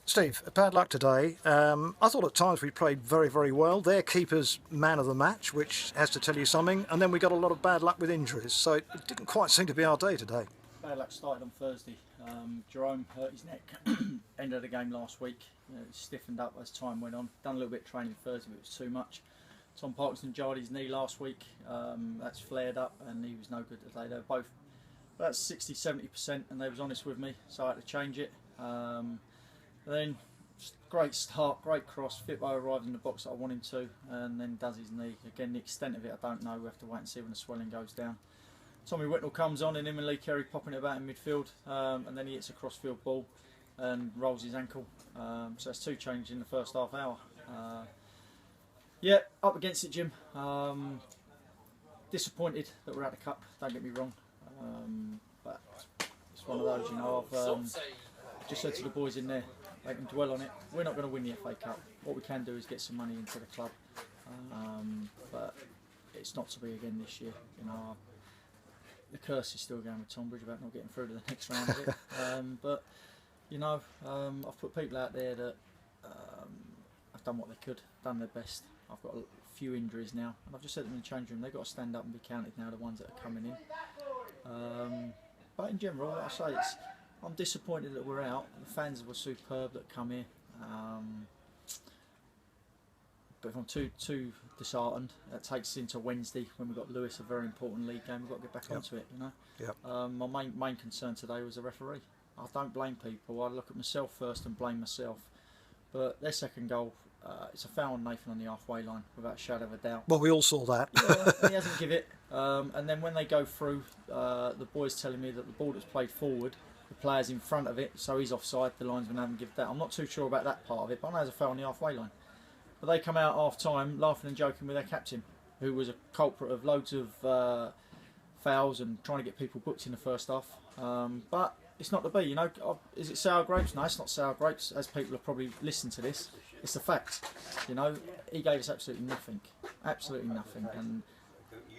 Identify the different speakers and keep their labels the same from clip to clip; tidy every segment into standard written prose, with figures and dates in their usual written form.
Speaker 1: Steve, bad luck today. I thought at times we played very, very well. Their keeper's man of the match, which has to tell you something. And then we got a lot of bad luck with injuries. So it didn't quite seem to be our day today.
Speaker 2: Bad luck started on Thursday. Jerome hurt his neck. End of the game last week. It stiffened up as time went on. Done a little bit of training Thursday, but it was too much. Tom Parkinson jarred his knee last week. That's flared up, and he was no good today. They were both about 60-70%, and they was honest with me, so I had to change it. Then great start, great cross. Fitbo arrived in the box that I want him to, and then does his knee. Again, the extent of it I don't know. We have to wait and see when the swelling goes down. Tommy Whitnell comes on, and him and Lee Carey popping it about in midfield, and then he hits a cross-field ball and rolls his ankle. So that's two changes in the first half hour. Yeah, up against it, Jim. Disappointed that we're out of the cup. Don't get me wrong, but it's one of those. You know, I've just said to the boys in there, they can dwell on it. We're not going to win the FA Cup. What we can do is get some money into the club, but it's not to be again this year. You know, the curse is still going with Tonbridge about not getting through to the next round of it. But you know, I've put people out there that have done what they could, done their best. I've got a few injuries now, and I've just said to them in the change room, they've got to stand up and be counted now, the ones that are coming in. But in general, like I say, I'm disappointed that we're out. The fans were superb that come here. But if I'm too disheartened, that takes us into Wednesday when we've got Lewis, a very important league game. We've got to get back onto it, you know. Yep. My main concern today was the referee. I don't blame people. I look at myself first and blame myself. But their second goal, it's a foul on Nathan on the halfway line, without a shadow of a doubt.
Speaker 1: Well, we all saw that.
Speaker 2: Yeah, he hasn't give it. And then when they go through, the boys telling me that the ball that's played forward, the player's in front of it, so he's offside. The linesman haven't given that. I'm not too sure about that part of it, but I know there's a foul on the halfway line. But they come out half time laughing and joking with their captain, who was a culprit of loads of fouls and trying to get people booked in the first half. But it's not to be, you know. Is it sour grapes? No, it's not sour grapes, as people have probably listened to this. It's the fact. You know, he gave us absolutely nothing, and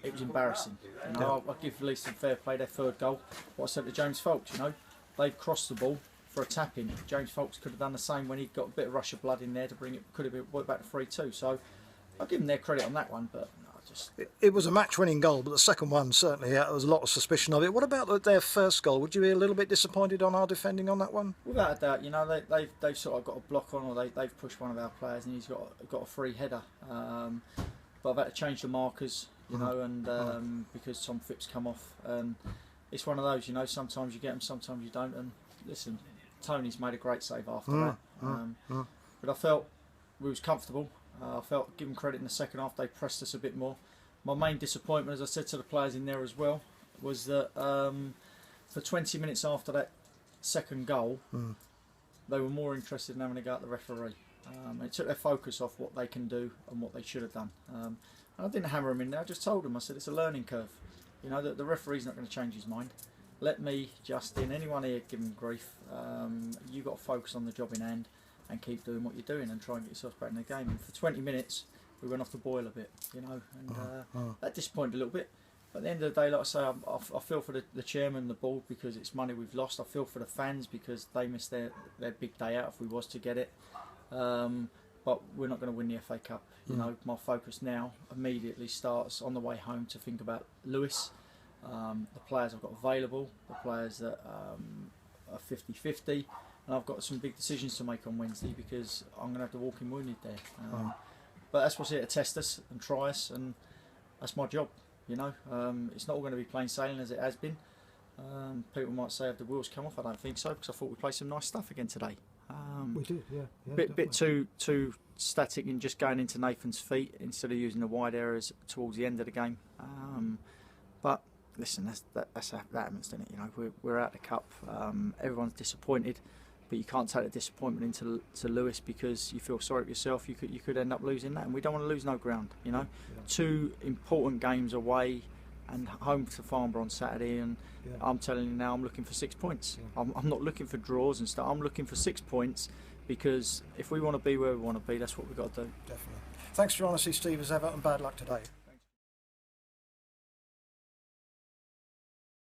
Speaker 2: it was embarrassing. You know, I'll give LEISTON fair play. Their third goal. What I said to James Folks, you know, they've crossed the ball for a tap in. James Folks could have done the same when he got a bit of rush of blood in there to bring it. Could have been brought back to 3-2. So I'll give them their credit on that one, but.
Speaker 1: It was a match-winning goal, but the second one certainly there was a lot of suspicion of it. What about their first goal? Would you be a little bit disappointed on our defending on that one?
Speaker 2: Without a doubt, you know they've sort of got a block on, or they've pushed one of our players, and he's got a free header. But I've had to change the markers, you know, and because Tom Phipps come off, and it's one of those, you know. Sometimes you get them, sometimes you don't. And listen, Tony's made a great save after that. But I felt we was comfortable. I felt, give them credit in the second half, they pressed us a bit more. My main disappointment, as I said to the players in there as well, was that for 20 minutes after that second goal, they were more interested in having a go at the referee. It took their focus off what they can do and what they should have done. And I didn't hammer them in there, I just told them, I said it's a learning curve. You know, that the referee's not going to change his mind. Let me, Justin, anyone here give him grief. You've got to focus on the job in hand and keep doing what you're doing and try and get yourself back in the game. And for 20 minutes, we went off the boil a bit, you know, and that disappointed a little bit. But at the end of the day, like I say, I feel for the chairman and the board because it's money we've lost. I feel for the fans because they missed their big day out if we was to get it. But we're not going to win the FA Cup. You know, my focus now immediately starts on the way home to think about Lewis, the players I've got available, the players that are 50-50. And I've got some big decisions to make on Wednesday because I'm going to have to walk in wounded there. But that's what's here to test us and try us, and that's my job. You know, it's not all going to be plain sailing as it has been. People might say, have the wheels come off? I don't think so, because I thought we played some nice stuff again today.
Speaker 1: We did, yeah.
Speaker 2: Bit too static in just going into Nathan's feet instead of using the wide areas towards the end of the game. But listen, that happens, doesn't it? You know, we're out of the cup. Everyone's disappointed. But you can't take the disappointment into Lewis because you feel sorry for yourself. You could end up losing that, and we don't want to lose no ground. You know, 2 important games away and home to Farnborough on Saturday, and I'm telling you now, I'm looking for 6 points. I'm not looking for draws and stuff. I'm looking for 6 points because if we want to be where we want to be, that's what we've got to do.
Speaker 1: Definitely. Thanks for your honesty, Steve, as ever, and bad luck today.